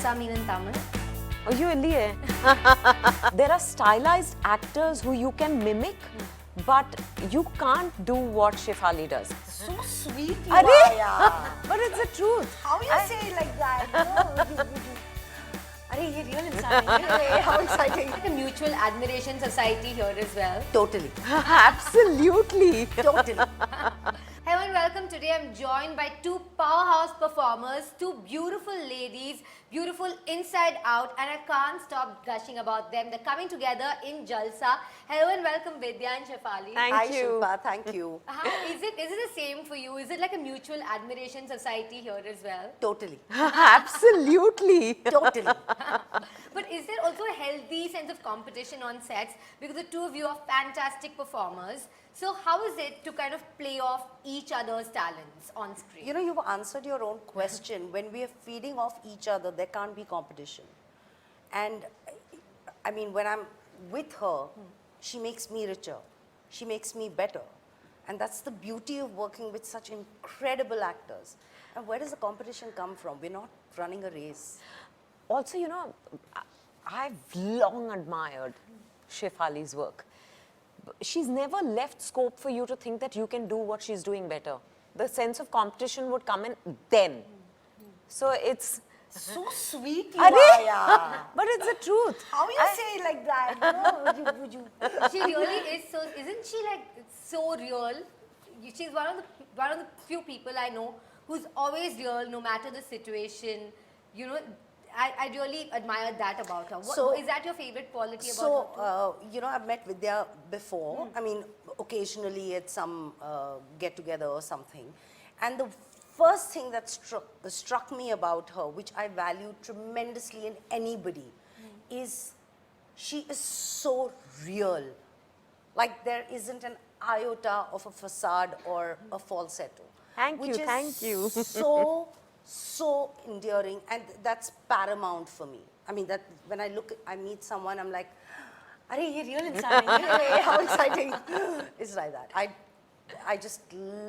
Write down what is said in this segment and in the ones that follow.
Jalsa mean in Tamil? Ayyo, illiye. There are stylized actors who you can mimic, but you can't do what Shefali does. So sweet you Arre! are, yeah. But it's the truth. How you say it like that? No, Arey, ye real insan hai. How exciting. Like a mutual admiration society here as well. Totally. Absolutely. Totally. Hello and welcome. Today I'm joined by two powerhouse performers, two beautiful ladies, beautiful inside out, and I can't stop gushing about them. They're coming together in Jalsa. Hello and welcome Vidya and Shefali. Thank Hi, you. Shilpa. Thank you. Is it the same for you? Is it like a mutual admiration society here as well? Totally. Absolutely. Totally. But is there also a healthy sense of competition on sets? Because the two of you are fantastic performers. So how is it to kind of play off each other's talents on screen? You know, you've answered your own question. When we are feeding off each other, there can't be competition. And I mean, when I'm with her, she makes me richer. She makes me better. And that's the beauty of working with such incredible actors. And where does the competition come from? We're not running a race. Also, you know, I've long admired Shefali's work. She's never left scope for you to think that you can do what she's doing better. The sense of competition would come in then. So it's... So sweet you Arre! are, yeah. But it's the truth. How you say it like that? No, you. She really is so, isn't she like so real? She's one of the few people I know who's always real no matter the situation. You know, I really admire that about her. So- Is that your favorite quality about her? So, you know, I've met Vidya before. I mean, occasionally at some get-together or something. And the first thing that struck me about her, which I value tremendously in anybody, is she is so real. Like there isn't an iota of a facade or a falsetto. Thank you, which is thank you. so endearing, and that's paramount for me. I mean, that when I meet someone, I'm like, "Arey, ye real insan hai." How exciting! It's like that. I just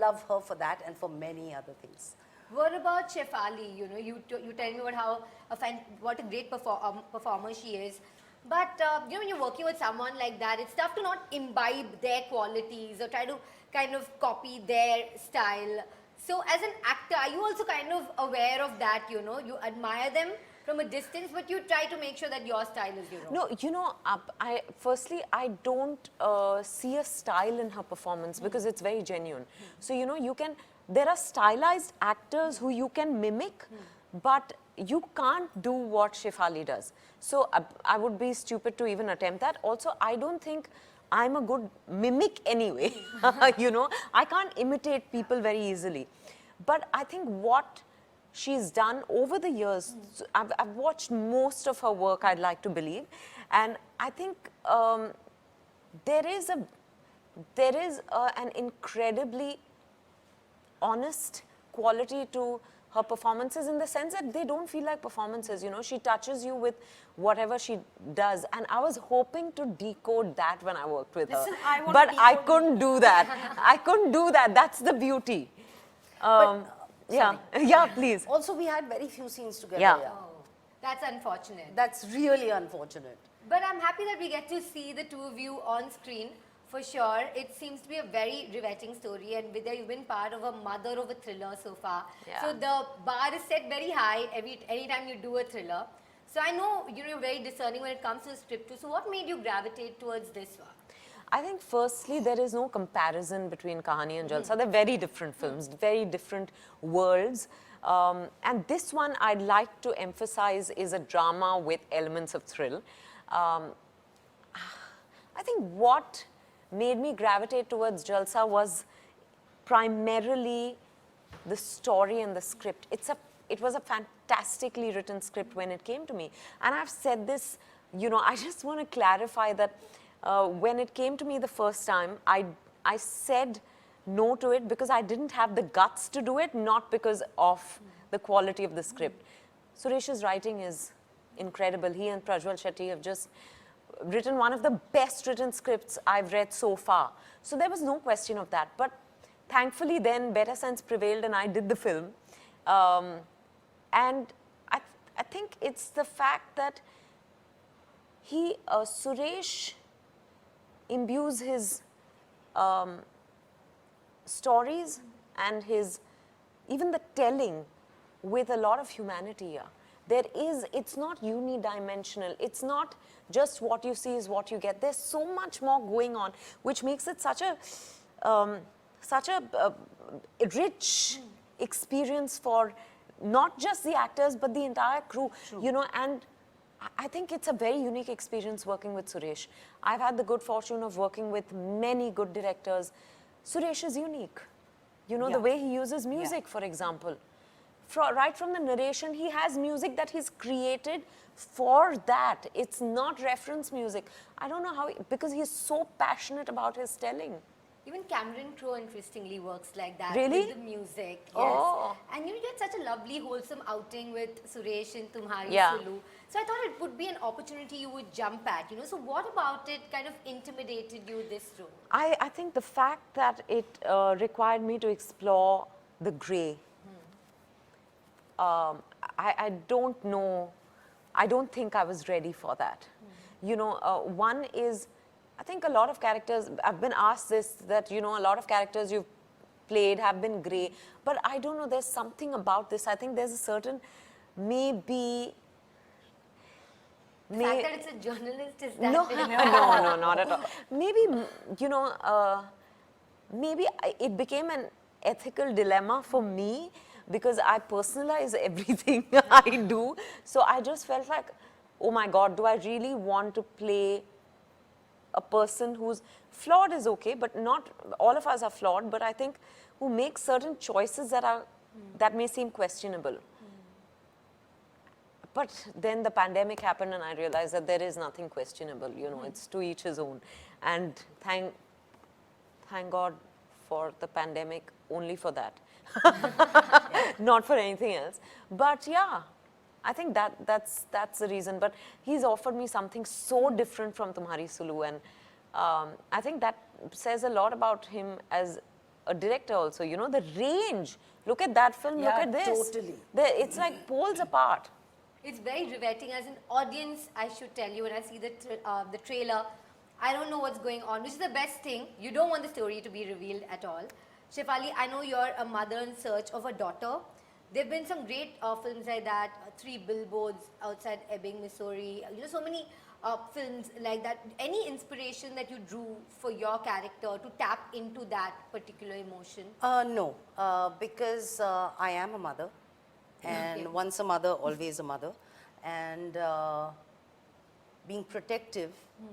love her for that and for many other things. What about Shefali? You know, you tell me about how what a great performer she is. But you know, when you're working with someone like that, it's tough to not imbibe their qualities or try to kind of copy their style. So, as an actor, are you also kind of aware of that? You know, you admire them from a distance, but you try to make sure that your style is your own. No, you know, firstly, I don't see a style in her performance because it's very genuine. So, you know, there are stylized actors who you can mimic, but you can't do what Shefali does. So, I would be stupid to even attempt that. Also, I don't think I'm a good mimic anyway. You know, I can't imitate people very easily. But I think what she's done over the years, so I've watched most of her work, I'd like to believe, and I think there is an incredibly honest quality to her performances, in the sense that they don't feel like performances. You know, she touches you with whatever she does, and I was hoping to decode that when I worked with Listen, her, I wanna but I decode couldn't do that. I couldn't do that. That's the beauty. Yeah, yeah, please. Also, we had very few scenes together. Yeah. Oh, that's unfortunate. That's really unfortunate. But I'm happy that we get to see the two of you on screen. For sure, it seems to be a very riveting story, and Vidya, you've been part of a mother of a thriller so far. Yeah. So the bar is set very high anytime you do a thriller. So I know you're very discerning when it comes to the script too. So what made you gravitate towards this one? I think firstly, there is no comparison between Kahani and Jalsa. They're very different films, very different worlds. And this one I'd like to emphasize is a drama with elements of thrill. I think what made me gravitate towards Jalsa was primarily the story and the script. It was a fantastically written script when it came to me. And I've said this, you know, I just want to clarify that when it came to me the first time, I said no to it because I didn't have the guts to do it, not because of the quality of the script. Suresh's writing is incredible. He and Prajwal Shetty have just written one of the best written scripts I've read so far. So there was no question of that. But thankfully then better sense prevailed and I did the film. And I think it's the fact that Suresh imbues his stories and even the telling with a lot of humanity here. It's not unidimensional. It's not just what you see is what you get. There's so much more going on, which makes it such a rich experience for not just the actors, but the entire crew. You know, and I think it's a very unique experience working with Suresh. I've had the good fortune of working with many good directors. Suresh is unique. You know, the way he uses music, for example. Right from the narration, he has music that he's created for that. It's not reference music. I don't know how, because he's so passionate about his telling. Even Cameron Crowe interestingly works like that. Really? With the music. Yes. Oh. And you get such a lovely, wholesome outing with Suresh in Tumhari Yeah. Sulu. So I thought it would be an opportunity you would jump at, you know. So what about it kind of intimidated you, this role? I think the fact that it required me to explore the grey. I don't know, I don't think I was ready for that. You know, one is, I think a lot of characters, I've been asked this, that, you know, a lot of characters you've played have been grey, but I don't know, there's something about this. I think there's a certain, maybe... The fact that it's a journalist, is that No, it? no, not at all. Maybe, you know, maybe it became an ethical dilemma for me because I personalize everything I do. So I just felt like, oh my God, do I really want to play a person who's flawed is okay, but not all of us are flawed, but I think who makes certain choices that may seem questionable. But then the pandemic happened and I realized that there is nothing questionable, you know, it's to each his own. And thank God for the pandemic, only for that. Not for anything else. But yeah, I think that's the reason. But he's offered me something so different from Tumhari Sulu, and I think that says a lot about him as a director also. You know, the range. Look at that film, look at this. Totally. It's like poles apart. It's very riveting. As an audience, I should tell you, when I see the trailer, I don't know what's going on, which is the best thing. You don't want the story to be revealed at all. Shefali, I know you're a mother in search of a daughter. There have been some great films like that, 3 Billboards Outside Ebbing, Missouri. You know, so many films like that. Any inspiration that you drew for your character to tap into that particular emotion? No, because I am a mother. And once a mother, always a mother. And being protective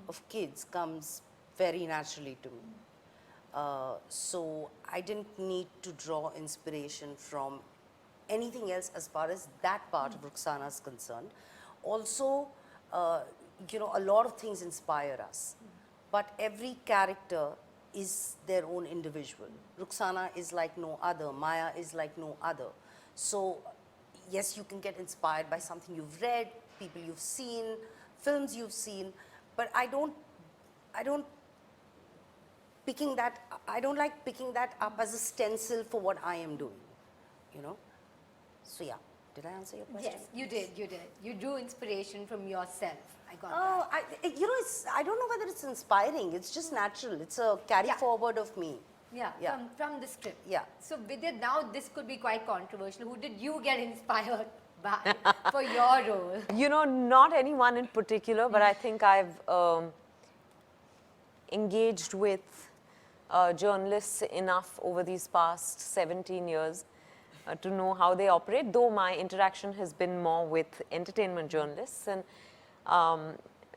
of kids comes very naturally to me. So I didn't need to draw inspiration from anything else as far as that part of Rukhsana is concerned. Also, you know, a lot of things inspire us. But every character is their own individual. Rukhsana is like no other. Maya is like no other. So yes, you can get inspired by something you've read, people you've seen, films you've seen, but I don't like picking that up as a stencil for what I am doing, you know. So yeah, did I answer your question? Yes, you did. You drew inspiration from yourself. I got Oh, that. you know, I don't know whether it's inspiring. It's just natural. It's a carry forward of me. Yeah, from the script. Yeah. So Vidya, now this could be quite controversial. Who did you get inspired by for your role? You know, not anyone in particular, but I think I've engaged with journalists enough over these past 17 years to know how they operate, though my interaction has been more with entertainment journalists. And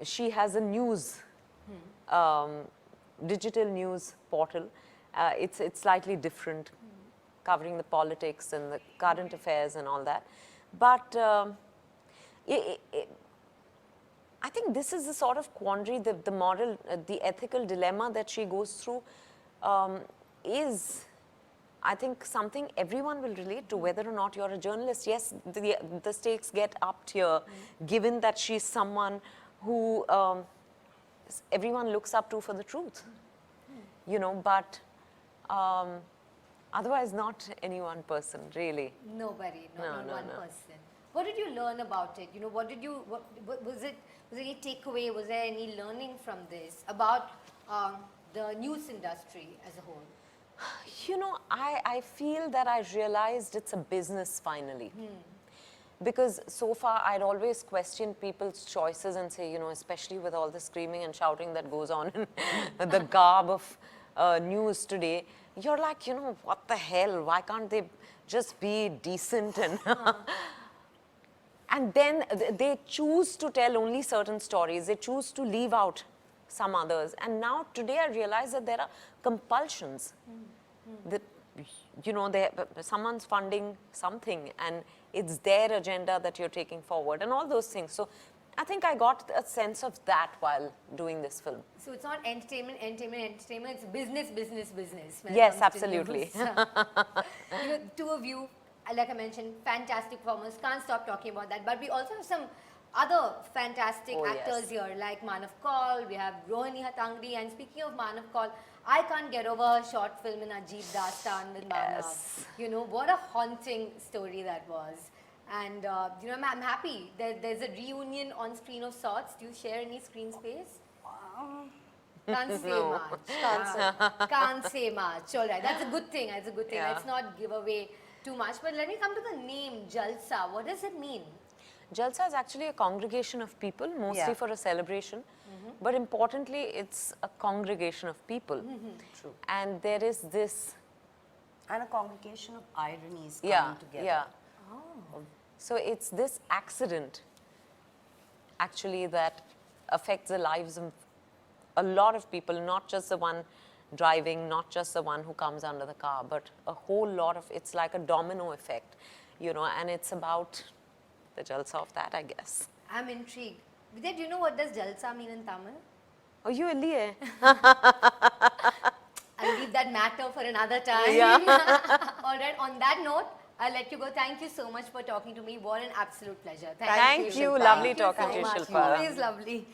she has a news, digital news portal. It's slightly different, covering the politics and the current affairs and all that. But I think this is the sort of quandary, the moral, the ethical dilemma that she goes through is, I think, something everyone will relate to, whether or not you're a journalist. Yes, the stakes get upped here, given that she's someone who everyone looks up to for the truth, you know, but otherwise not any one person, really. Nobody, not No, one no. person. What did you learn about it? You know, what was it any takeaway? Was there any learning from this about the news industry as a whole? You know, I feel that I realized it's a business finally. Because so far I'd always questioned people's choices and say, you know, especially with all the screaming and shouting that goes on in the garb of news today, you're like, you know, what the hell? Why can't they just be decent? And and then they choose to tell only certain stories. They choose to leave out some others. And now today I realize that there are compulsions. That, you know, someone's funding something and it's their agenda that you're taking forward and all those things. So I think I got a sense of that while doing this film. So it's not entertainment, it's business, business. when it Yes, comes to absolutely. news. You know, two of you, like I mentioned, fantastic performers, can't stop talking about that. But we also have some other fantastic actors here, like Manav Kaul, we have Rohini Hatangri, and speaking of Manav Kaul, I can't get over her short film in Ajib Dastan with Manav. You know, what a haunting story that was. And, you know, I'm happy. There's a reunion on screen of sorts. Do you share any screen space? Can't say much. Can't say much. All right, that's a good thing. That's a good thing. Yeah. Let's not give away too much. But let me come to the name, Jalsa. What does it mean? Jalsa is actually a congregation of people, mostly for a celebration. But importantly, it's a congregation of people. True. And there is this... And a congregation of ironies coming together. Yeah. So it's this accident, actually, that affects the lives of a lot of people, not just the one driving, not just the one who comes under the car, but a whole lot of, it's like a domino effect, you know, and it's about the Jalsa of that, I guess. I'm intrigued. Vidya, do you know what does Jalsa mean in Tamil? Oh, you liye? I'll leave that matter for another time. Yeah. All right, on that note, I'll let you go. Thank you so much for talking to me. What an absolute pleasure. Thank you. Shilpa. Lovely Thank you talking so to you, much. Shilpa. Always lovely.